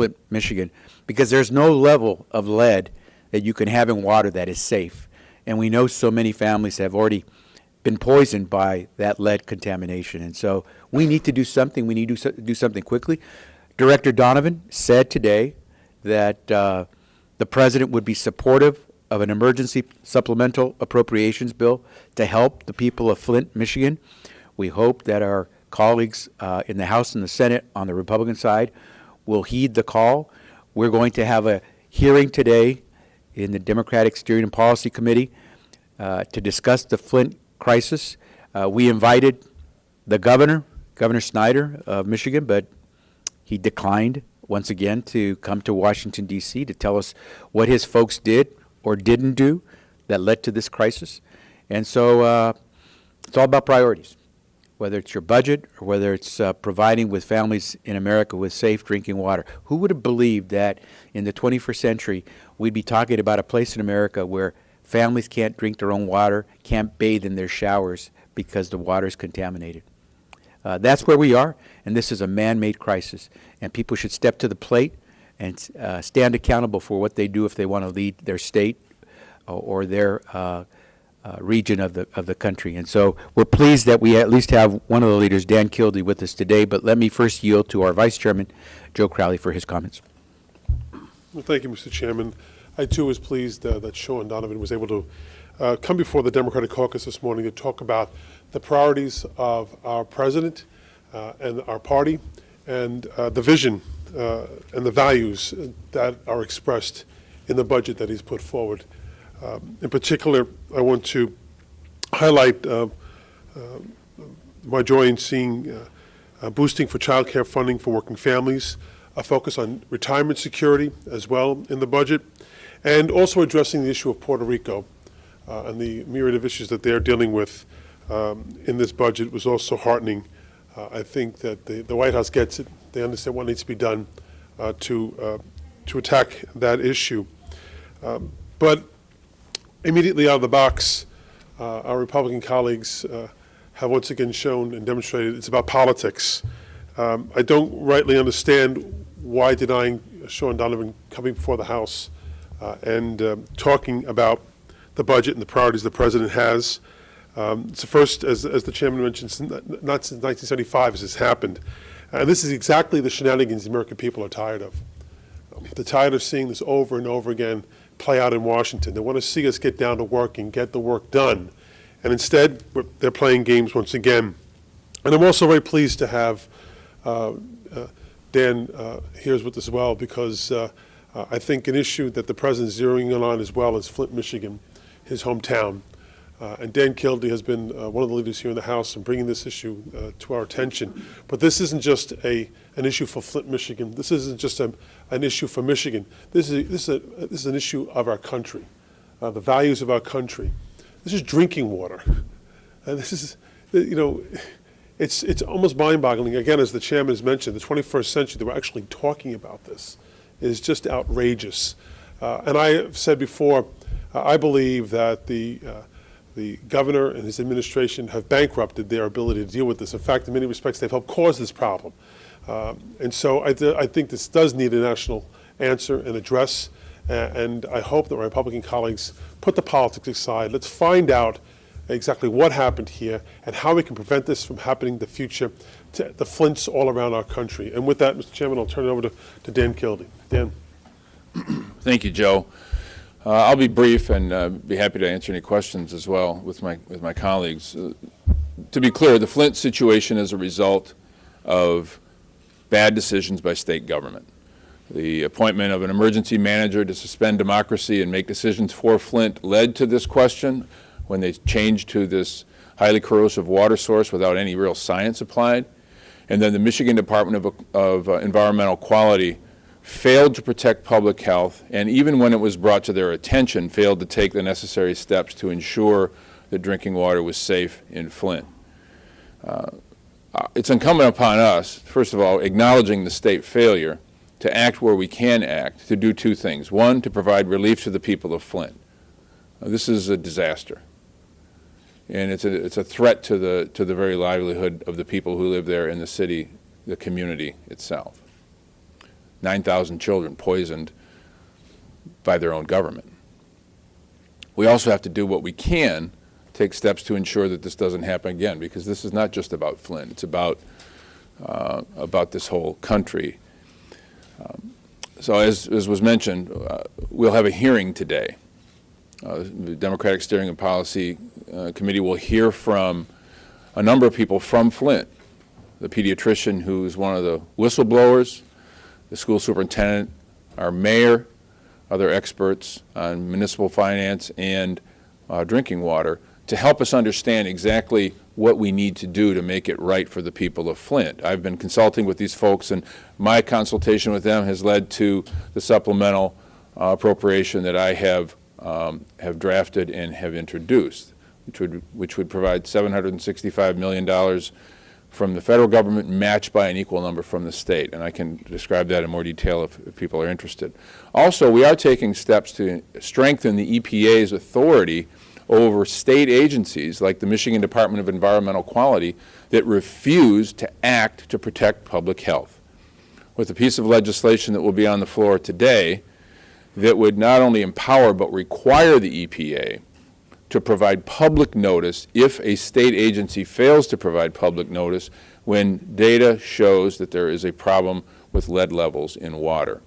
Flint, Michigan, because there's no level of lead that you can have in water that is safe. And we know so many families have already been poisoned by that lead contamination. And so we need to do something. We need to do something quickly. Director Donovan said today that the president would be supportive of an emergency supplemental appropriations bill to help the people of Flint, Michigan. We hope that our colleagues in the House and the Senate on the Republican side will heed the call. We're going to have a hearing today in the Democratic Steering and Policy Committee to discuss the Flint crisis. We invited the governor, Governor Snyder of Michigan, but he declined once again to come to Washington, D.C. to tell us what his folks did or didn't do that led to this crisis. And so it's all about priorities, whether it's your budget or whether it's providing with families in America with safe drinking water. Who would have believed that in the 21st century we'd be talking about a place in America where families can't drink their own water, can't bathe in their showers because the water is contaminated? That's where we are, and this is a man-made crisis. And people should step to the plate and stand accountable for what they do if they want to lead their state or their region of the country. And so we're pleased that we at least have one of the leaders, Dan Kildee, with us today. But let me first yield to our Vice Chairman, Joe Crowley, for his comments. Well, thank you, Mr. Chairman. I, too, was pleased that Sean Donovan was able to come before the Democratic caucus this morning to talk about the priorities of our president and our party and the vision and the values that are expressed in the budget that he's put forward. In particular, I want to highlight my joy in seeing boosting for child care funding for working families, a focus on retirement security as well in the budget, and also addressing the issue of Puerto Rico and the myriad of issues that they're dealing with in this budget was also heartening. I think that the White House gets it. They understand what needs to be done to attack that issue. But immediately out of the box, our Republican colleagues have once again shown and demonstrated it's about politics. I don't rightly understand why denying Sean Donovan coming before the House and talking about the budget and the priorities the president has. It's the first, as the chairman mentioned, not since 1975 has this happened. And this is exactly the shenanigans the American people are tired of. They're tired of seeing this over and over again play out in Washington. They want to see us get down to work and get the work done. And instead, they're playing games once again. And I'm also very pleased to have Dan here with us as well, because I think an issue that the president is zeroing in on as well is Flint, Michigan, his hometown. And Dan Kildee has been one of the leaders here in the House in bringing this issue to our attention. But this isn't just an issue for Flint, Michigan. This isn't just an issue for Michigan. This is an issue of our country, the values of our country. This is drinking water. And this is, it's almost mind-boggling. Again, as the chairman has mentioned, the 21st century, that we're actually talking about this is just outrageous. And I have said before, I believe that the governor and his administration have bankrupted their ability to deal with this. In fact, in many respects, they've helped cause this problem. And so I think this does need a national answer and address. And I hope that my Republican colleagues put the politics aside. Let's find out exactly what happened here and how we can prevent this from happening in the future to the Flints all around our country. And with that, Mr. Chairman, I'll turn it over to Dan Kildee. Dan. Thank you, Joe. I'll be brief and be happy to answer any questions as well with my colleagues. To be clear, the Flint situation is a result of bad decisions by state government. The appointment of an emergency manager to suspend democracy and make decisions for Flint led to this question when they changed to this highly corrosive water source without any real science applied. And then the Michigan Department of Environmental Quality failed to protect public health, and even when it was brought to their attention, failed to take the necessary steps to ensure that drinking water was safe in Flint. It's incumbent upon us, first of all, acknowledging the state failure, to act where we can act, to do two things. One, to provide relief to the people of Flint. This is a disaster, and it's a threat to the very livelihood of the people who live there in the city, the community itself. 9,000 children poisoned by their own government. We also have to do what we can, take steps to ensure that this doesn't happen again, because this is not just about Flint. It's about this whole country. So as was mentioned, we'll have a hearing today. The Democratic Steering and Policy Committee will hear from a number of people from Flint, the pediatrician who's one of the whistleblowers, the school superintendent, our mayor, other experts on municipal finance and drinking water, to help us understand exactly what we need to do to make it right for the people of Flint. I've been consulting with these folks, and my consultation with them has led to the supplemental appropriation that I have drafted and have introduced, which would provide $765 million from the federal government, matched by an equal number from the state. And I can describe that in more detail if people are interested. Also, we are taking steps to strengthen the EPA's authority over state agencies like the Michigan Department of Environmental Quality that refuse to act to protect public health. With a piece of legislation that will be on the floor today that would not only empower but require the EPA to provide public notice if a state agency fails to provide public notice when data shows that there is a problem with lead levels in water.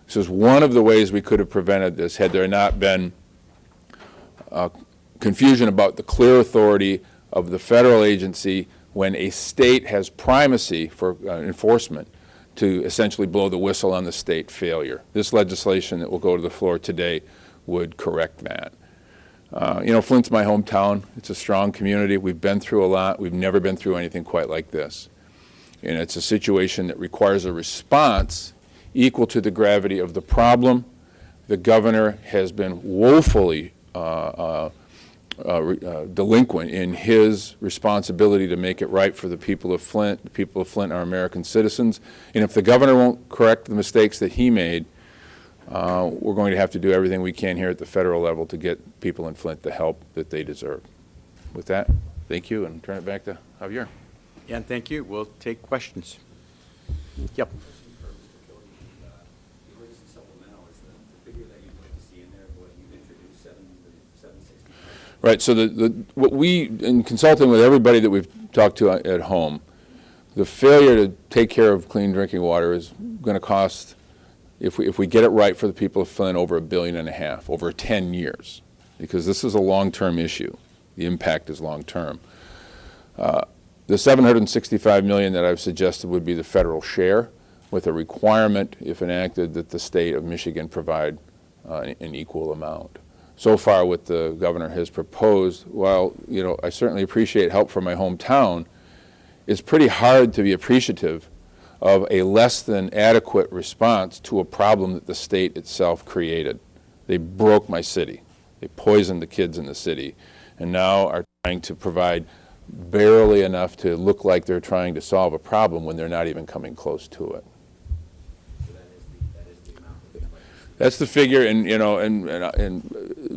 This is one of the ways we could have prevented this had there not been confusion about the clear authority of the federal agency when a state has primacy for enforcement to essentially blow the whistle on the state failure. This legislation that will go to the floor today would correct that. You know, Flint's my hometown. It's a strong community. We've been through a lot. We've never been through anything quite like this. And it's a situation that requires a response equal to the gravity of the problem. The governor has been woefully delinquent in his responsibility to make it right for the people of Flint. The people of Flint are American citizens. And if the governor won't correct the mistakes that he made, we're going to have to do everything we can here at the federal level to get people in Flint the help that they deserve. With that, thank you, and turn it back to Javier. Yeah, and thank you. We'll take questions. Yep. Right, so what we, in consulting with everybody that we've talked to at home, the failure to take care of clean drinking water is going to cost, if we get it right for the people of Flint, over $1.5 billion over 10 years, because this is a long-term issue. The impact is long-term. The $765 million that I've suggested would be the federal share, with a requirement, if enacted, that the state of Michigan provide an equal amount. So far, what the governor has proposed, while I certainly appreciate help from my hometown, it's pretty hard to be appreciative of a less than adequate response to a problem that the state itself created. They broke my city. They poisoned the kids in the city, and now are trying to provide barely enough to look like they're trying to solve a problem when they're not even coming close to it. That's the figure, and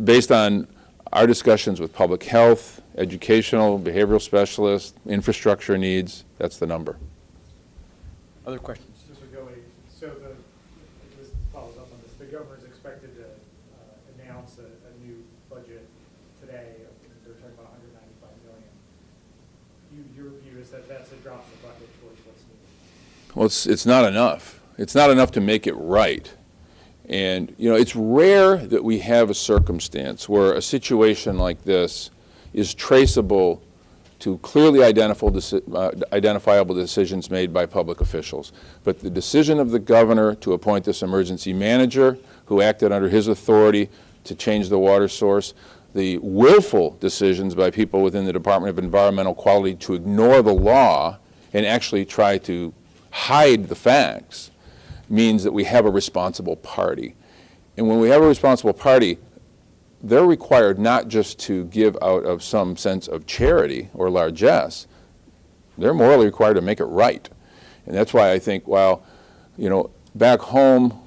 based on our discussions with public health, educational, behavioral specialists, infrastructure needs, that's the number. Other questions? Mr. Gilley, so this follows up on this. The governor is expected to announce a new budget today. They're talking about $195 million. Your view is that that's a drop in the bucket towards what's needed? Well, it's not enough. It's not enough to make it right. And, it's rare that we have a circumstance where a situation like this is traceable to clearly identifiable decisions made by public officials. But the decision of the governor to appoint this emergency manager, who acted under his authority to change the water source, the willful decisions by people within the Department of Environmental Quality to ignore the law and actually try to hide the facts, means that we have a responsible party. And when we have a responsible party, they're required not just to give out of some sense of charity or largesse, they're morally required to make it right. And that's why I think, while, back home,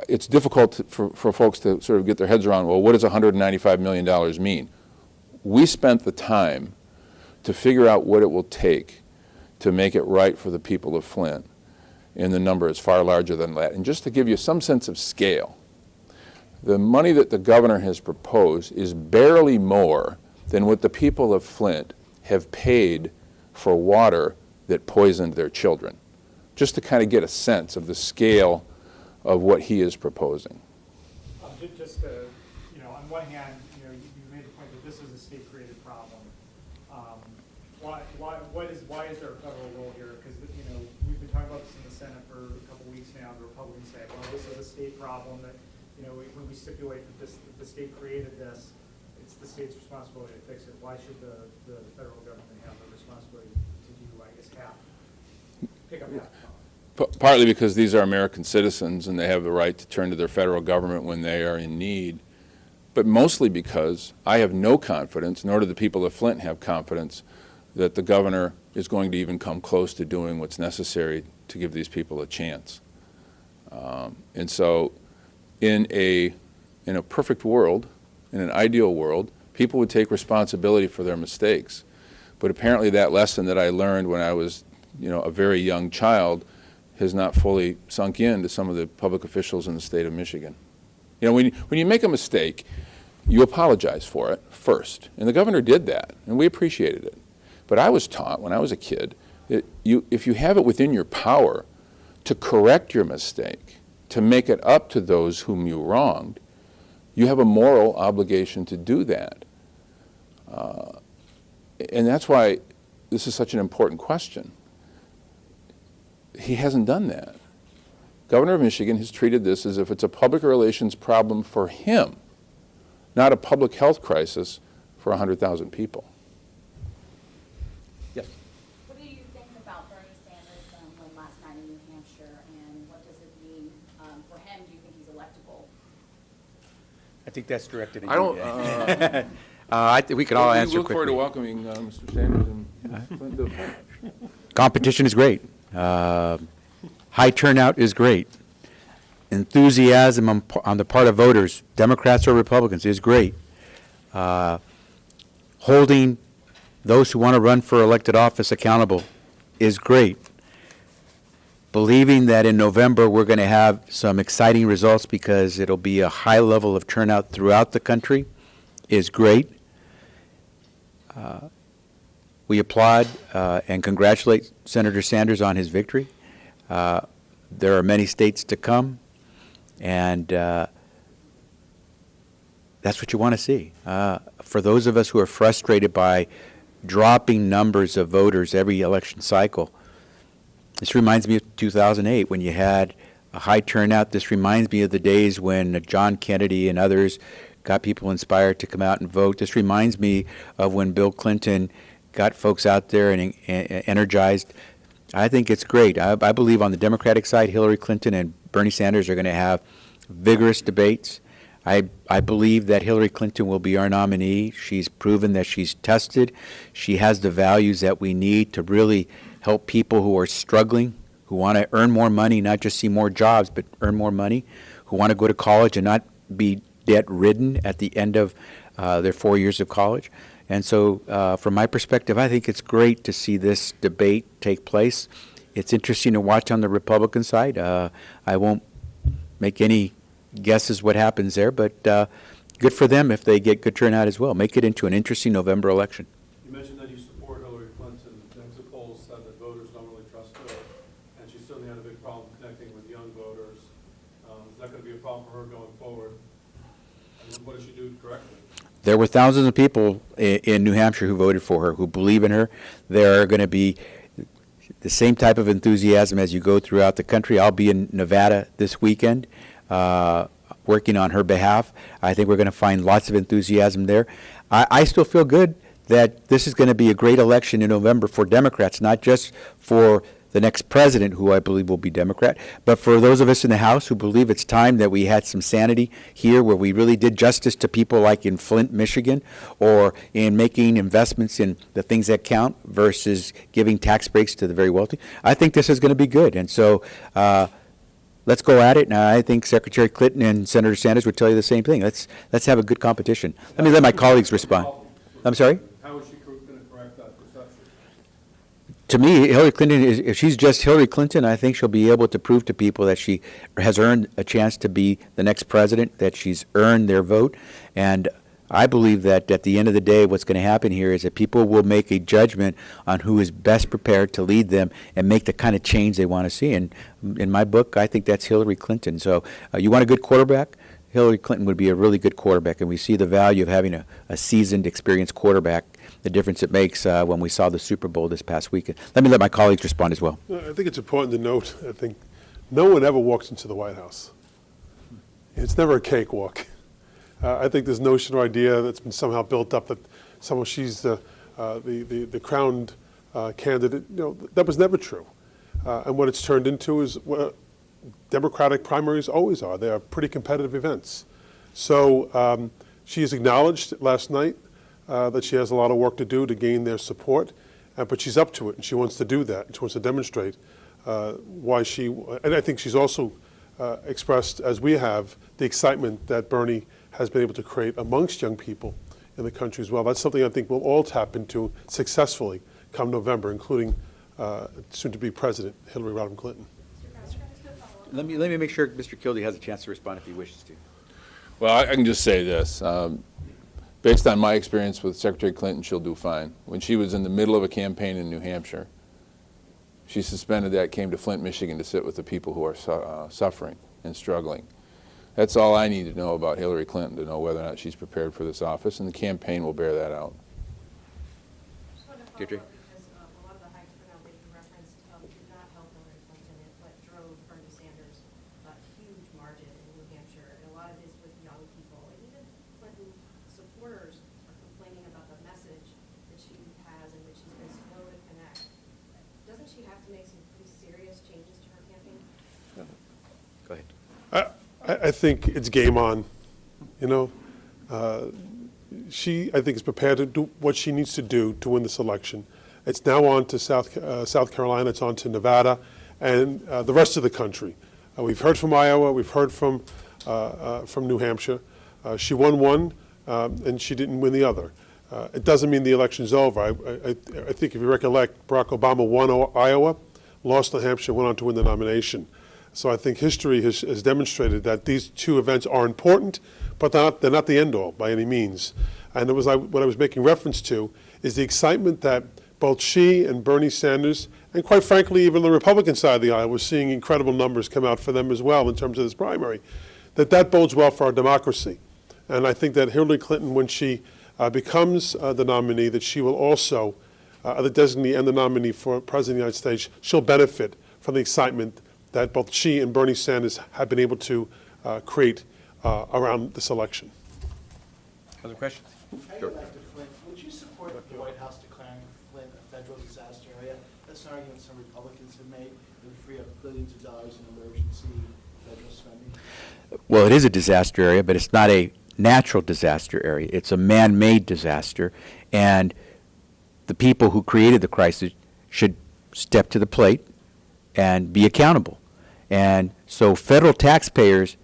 it's difficult for folks to sort of get their heads around, well, what does $195 million mean? We spent the time to figure out what it will take to make it right for the people of Flint. and the number is far larger than that. And just to give you some sense of scale, the money that the governor has proposed is barely more than what the people of Flint have paid for water that poisoned their children, just to kind of get a sense of the scale of what he is proposing. Just to, on one hand, you made the point that this is a state-created problem. Why is there a federal role here? Because, we've been talking about this in the Senate for a couple weeks now, and the Republicans say, well, this is a state problem that, when we stipulate that the state created this, it's the state's responsibility to fix it. Why should the federal government have the responsibility to do, I guess, pick up half? Partly because these are American citizens and they have the right to turn to their federal government when they are in need, but mostly because I have no confidence, nor do the people of Flint have confidence, that the governor is going to even come close to doing what's necessary to give these people a chance. And so in a perfect world, in an ideal world, people would take responsibility for their mistakes. But apparently that lesson that I learned when I was a very young child has not fully sunk in to some of the public officials in the state of Michigan. When you make a mistake, you apologize for it first. And the governor did that, and we appreciated it. But I was taught when I was a kid that if you have it within your power to correct your mistake, to make it up to those whom you wronged, you have a moral obligation to do that. And that's why this is such an important question. He hasn't done that. Governor of Michigan has treated this as if it's a public relations problem for him, not a public health crisis for 100,000 people. Yes. What do you think about Bernie Sanders' win last night in New Hampshire, and what does it mean for him? Do you think he's electable? I think that's directed at I you. don't. Dan. I think we can all answer We look forward to quickly. welcoming Mr. Sanders and Flint to Flint. Competition is great. High turnout is great. Enthusiasm on the part of voters, Democrats or Republicans, is great. Holding those who want to run for elected office accountable is great. Believing that in November we're going to have some exciting results because it'll be a high level of turnout throughout the country is great. We applaud and congratulate Senator Sanders on his victory. There are many states to come, and that's what you want to see. For those of us who are frustrated by dropping numbers of voters every election cycle, this reminds me of 2008 when you had a high turnout. This reminds me of the days when John Kennedy and others got people inspired to come out and vote. This reminds me of when Bill Clinton got folks out there and energized. I think it's great. I believe on the Democratic side, Hillary Clinton and Bernie Sanders are going to have vigorous debates. I believe that Hillary Clinton will be our nominee. She's proven that she's tested. She has the values that we need to really help people who are struggling, who want to earn more money, not just see more jobs, but earn more money, who want to go to college and not be debt-ridden at the end of their 4 years of college. And so from my perspective, I think it's great to see this debate take place. It's interesting to watch on the Republican side. I won't make any guesses what happens there, but good for them if they get good turnout as well. Make it into an interesting November election. You mentioned that you support Hillary Clinton. Exit polls said that voters don't really trust her, and she certainly had a big problem connecting with young voters. Is that going to be a problem for her going forward? And what does she do to correct it? There were thousands of people in New Hampshire who voted for her, who believe in her. There are going to be the same type of enthusiasm as you go throughout the country. I'll be in Nevada this weekend working on her behalf. I think we're going to find lots of enthusiasm there. I still feel good that this is going to be a great election in November for Democrats, not just for the next president, who I believe will be Democrat, but for those of us in the House who believe it's time that we had some sanity here, where we really did justice to people like in Flint, Michigan, or in making investments in the things that count versus giving tax breaks to the very wealthy. I think this is going to be good. And so let's go at it. And I think Secretary Clinton and Senator Sanders would tell you the same thing. Let's have a good competition. Let me let my colleagues respond. I'm sorry? How is she going to correct that perception? To me, Hillary Clinton is, if she's just Hillary Clinton, I think she'll be able to prove to people that she has earned a chance to be the next president, that she's earned their vote. And I believe that at the end of the day, what's going to happen here is that people will make a judgment on who is best prepared to lead them and make the kind of change they want to see. And in my book, I think that's Hillary Clinton. So you want a good quarterback? Hillary Clinton would be a really good quarterback, and we see the value of having a seasoned, experienced quarterback, the difference it makes when we saw the Super Bowl this past weekend. Let me let my colleagues respond as well. I think it's important to note, I think, no one ever walks into the White House. It's never a cakewalk. I think this notion or idea that's been somehow built up that somehow she's the crowned candidate, that was never true. And what it's turned into is what Democratic primaries always are. They are pretty competitive events. So she has acknowledged last night that she has a lot of work to do to gain their support, but she's up to it, and she wants to do that, and she wants to demonstrate why she, and I think she's also expressed, as we have, the excitement that Bernie has been able to create amongst young people in the country as well. That's something I think we'll all tap into successfully come November, including soon-to-be President Hillary Rodham Clinton. Let me make sure Mr. Kildee has a chance to respond if he wishes to. Well, I can just say this. Based on my experience with Secretary Clinton, she'll do fine. When she was in the middle of a campaign in New Hampshire, she suspended that, came to Flint, Michigan to sit with the people who are suffering and struggling. That's all I need to know about Hillary Clinton to know whether or not she's prepared for this office, and the campaign will bear that out. Just want to follow Deirdre? up because a lot of the high turnout that you referenced did not help Hillary Clinton, but drove Bernie Sanders a huge margin in New Hampshire. And a lot of it is with young people. And even Clinton supporters are complaining about the message that she has and that she's been slow to connect. Doesn't she have to make some pretty serious changes to her campaign? Go ahead. I think it's game on, She, I think, is prepared to do what she needs to do to win this election. It's now on to South Carolina, it's on to Nevada, and the rest of the country. We've heard from Iowa, we've heard from New Hampshire. She won one, and she didn't win the other. It doesn't mean the election's over. I think if you recollect, Barack Obama won Iowa, lost New Hampshire, went on to win the nomination. So I think history has demonstrated that these two events are important, but they're not the end-all by any means. And what I was making reference to is the excitement that both she and Bernie Sanders, and quite frankly, even the Republican side of the aisle, we're seeing incredible numbers come out for them as well in terms of this primary, that bodes well for our democracy. And I think that Hillary Clinton, when she becomes the nominee, that she will also, the designee and the nominee for President of the United States, she'll benefit from the excitement that both she and Bernie Sanders have been able to create around this election. Other questions? I'd go back to Flint. Would you support the White House declaring Flint a federal disaster area? That's an argument some Republicans have made. It would free up billions of dollars in emergency federal spending. Well, it is a disaster area, but it's not a natural disaster area. It's a man-made disaster, and the people who created the crisis should step to the plate and be accountable. And so federal taxpayers,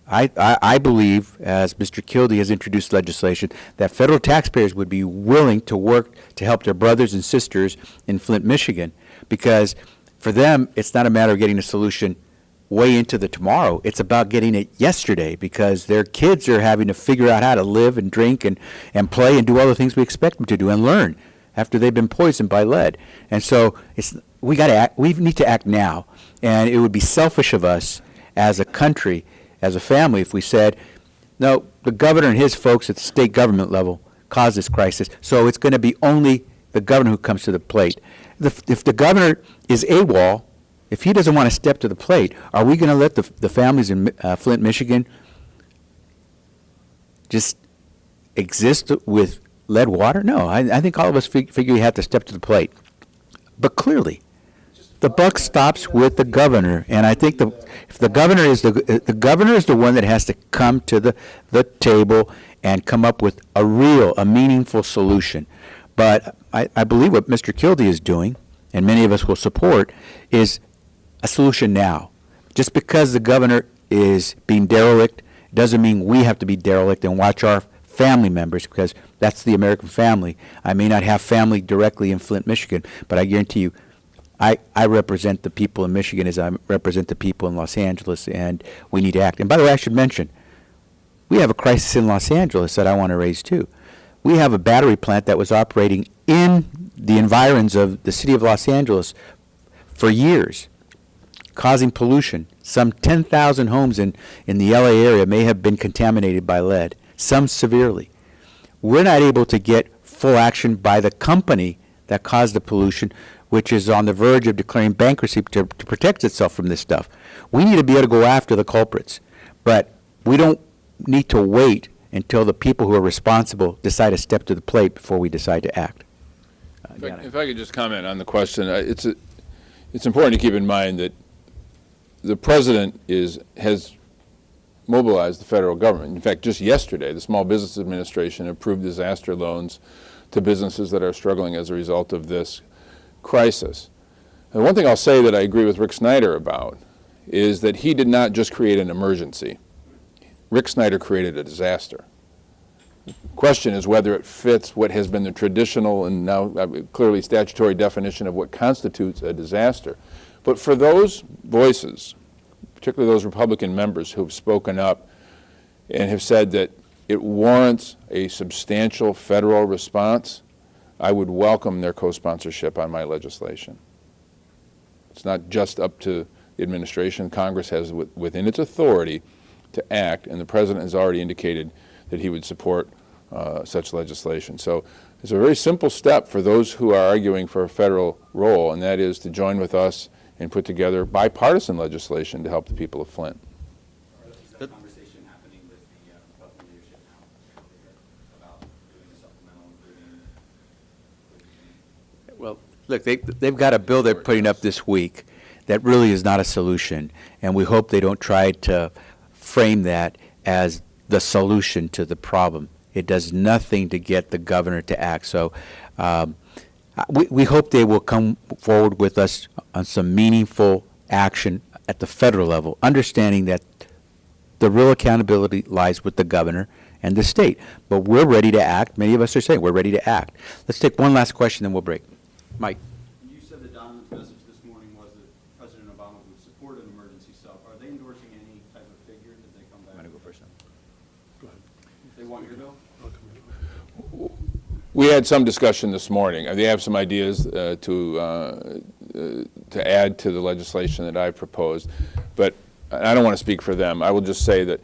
I believe, as Mr. Kildee has introduced legislation, that federal taxpayers would be willing to work to help their brothers and sisters in Flint, Michigan, because for them, it's not a matter of getting a solution way into the tomorrow. It's about getting it yesterday, because their kids are having to figure out how to live and drink and play and do all the things we expect them to do and learn after they've been poisoned by lead. And so we need to act now. And it would be selfish of us as a country, as a family, if we said, no, the governor and his folks at the state government level caused this crisis, so it's going to be only the governor who comes to the plate. If the governor is AWOL, if he doesn't want to step to the plate, are we going to let the families in Flint, Michigan just exist with lead water? No, I think all of us figure we have to step to the plate. But clearly, the buck stops with the governor, and I think if the governor is the governor is the one that has to come to the table and come up with a meaningful solution. But I believe what Mr. Kildee is doing, and many of us will support, is a solution now. Just because the governor is being derelict doesn't mean we have to be derelict and watch our family members, because that's the American family. I may not have family directly in Flint, Michigan, but I guarantee you I represent the people in Michigan as I represent the people in Los Angeles, and we need to act. And by the way, I should mention, we have a crisis in Los Angeles that I want to raise too. We have a battery plant that was operating in the environs of the city of Los Angeles for years, causing pollution. Some 10,000 homes in the LA area may have been contaminated by lead, some severely. We're not able to get full action by the company that caused the pollution, which is on the verge of declaring bankruptcy to protect itself from this stuff. We need to be able to go after the culprits, but we don't need to wait until the people who are responsible decide to step to the plate before we decide to act. If I could just comment on the question, it's important to keep in mind that the president has mobilized the federal government. In fact, just yesterday, the Small Business Administration approved disaster loans to businesses that are struggling as a result of this crisis. And one thing I'll say that I agree with Rick Snyder about is that he did not just create an emergency. Rick Snyder created a disaster. The question is whether it fits what has been the traditional and now clearly statutory definition of what constitutes a disaster. But for those voices, particularly those Republican members who have spoken up and have said that it warrants a substantial federal response, I would welcome their co-sponsorship on my legislation. It's not just up to the administration. Congress has within its authority to act, and the president has already indicated that he would support such legislation. So it's a very simple step for those who are arguing for a federal role, and that is to join with us and put together bipartisan legislation to help the people of Flint. Is that conversation happening with the Republican leadership now about doing a supplemental including? Well, look, they've got a bill they're putting up this week that really is not a solution, and we hope they don't try to frame that as the solution to the problem. It does nothing to get the governor to act. So we hope they will come forward with us on some meaningful action at the federal level, understanding that the real accountability lies with the governor and the state. But we're ready to act. Many of us are saying we're ready to act. Let's take one last question, then we'll break. Mike. You said that Donovan's message this morning was that President Obama would support an emergency sub. Are they endorsing any type of figure? Did they come back? I'm going to go first. Go ahead. They want your bill? We had some discussion this morning. They have some ideas to add to the legislation that I proposed, but I don't want to speak for them. I will just say that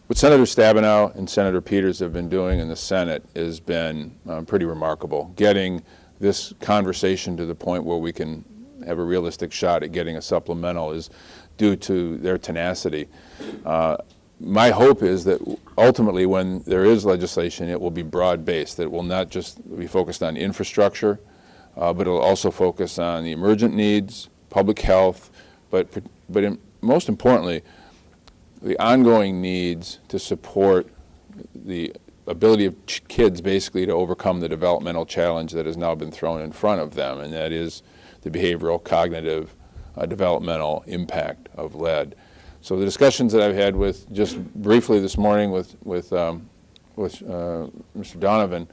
what Senator Stabenow and Senator Peters have been doing in the Senate has been pretty remarkable. Getting this conversation to the point where we can have a realistic shot at getting a supplemental is due to their tenacity. My hope is that ultimately when there is legislation, it will be broad-based, that it will not just be focused on infrastructure, but it will also focus on the emergent needs, public health, but most importantly, the ongoing needs to support the ability of kids basically to overcome the developmental challenge that has now been thrown in front of them, and that is the behavioral, cognitive, developmental impact of lead. So the discussions that I've had with, just briefly this morning with Mr. Donovan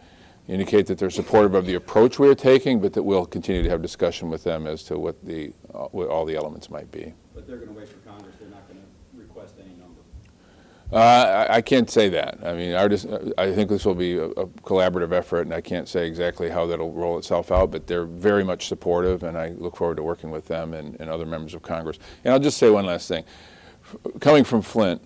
indicate that they're supportive of the approach we are taking, but that we'll continue to have discussion with them as to what all the elements might be. But they're going to wait for Congress. They're not going to request any number. I can't say that. I mean, I think this will be a collaborative effort, and I can't say exactly how that'll roll itself out, but they're very much supportive, and I look forward to working with them and other members of Congress. And I'll just say one last thing. Coming from Flint,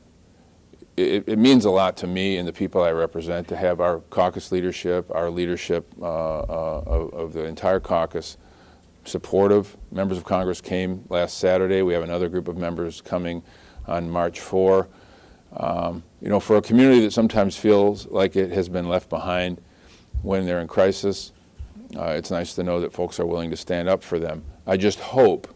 it means a lot to me and the people I represent to have our caucus leadership, our leadership of the entire caucus supportive. Members of Congress came last Saturday. We have another group of members coming on March 4. You know, for a community that sometimes feels like it has been left behind when they're in crisis, it's nice to know that folks are willing to stand up for them. I just hope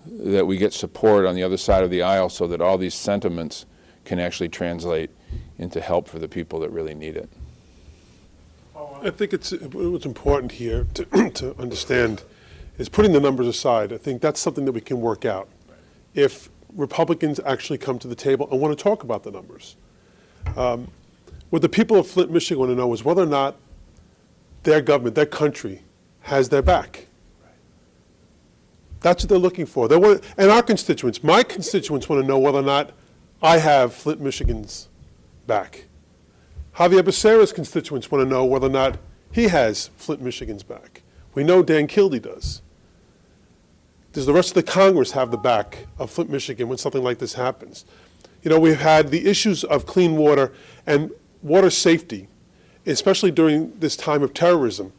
that we get support on the other side of the aisle so that all these sentiments can actually translate into help for the people that really need it. I think what's important here to understand is putting the numbers aside. I think that's something that we can work out. If Republicans actually come to the table and want to talk about the numbers. What the people of Flint, Michigan want to know is whether or not their government, their country, has their back. That's what they're looking for. They want, and our constituents, my constituents want to know whether or not I have Flint, Michigan's back. Javier Becerra's constituents want to know whether or not he has Flint, Michigan's back. We know Dan Kildee does. Does the rest of the Congress have the back of Flint, Michigan when something like this happens? You know, we've had the issues of clean water and water safety, especially during this time of terrorism.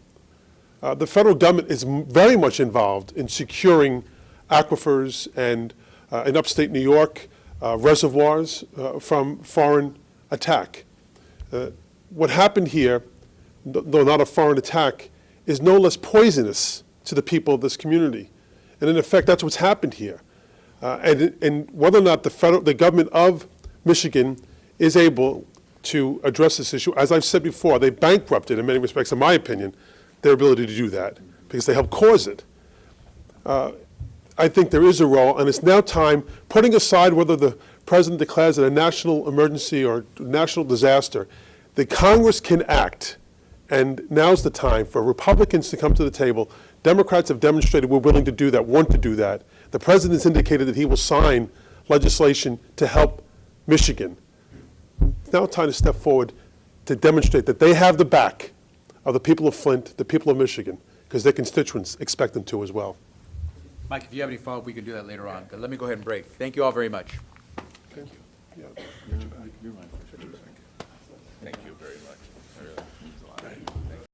The federal government is very much involved in securing aquifers and, in upstate New York, reservoirs from foreign attack. What happened here, though not a foreign attack, is no less poisonous to the people of this community. And in effect, that's what's happened here. And whether or not the government of Michigan is able to address this issue, as I've said before, they bankrupted, in many respects, in my opinion, their ability to do that, because they helped cause it. I think there is a role, and it's now time, putting aside whether the president declares it a national emergency or national disaster, the Congress can act, and now's the time for Republicans to come to the table. Democrats have demonstrated we're willing to do that, want to do that. The president's indicated that he will sign legislation to help Michigan. It's now time to step forward to demonstrate that they have the back of the people of Flint, the people of Michigan, because their constituents expect them to as well. Mike, if you have any follow-up, we can do that later on. But let me go ahead and break. Thank you all very much. Thank you. Yeah. You're my first. Thank you very much. That really means a lot.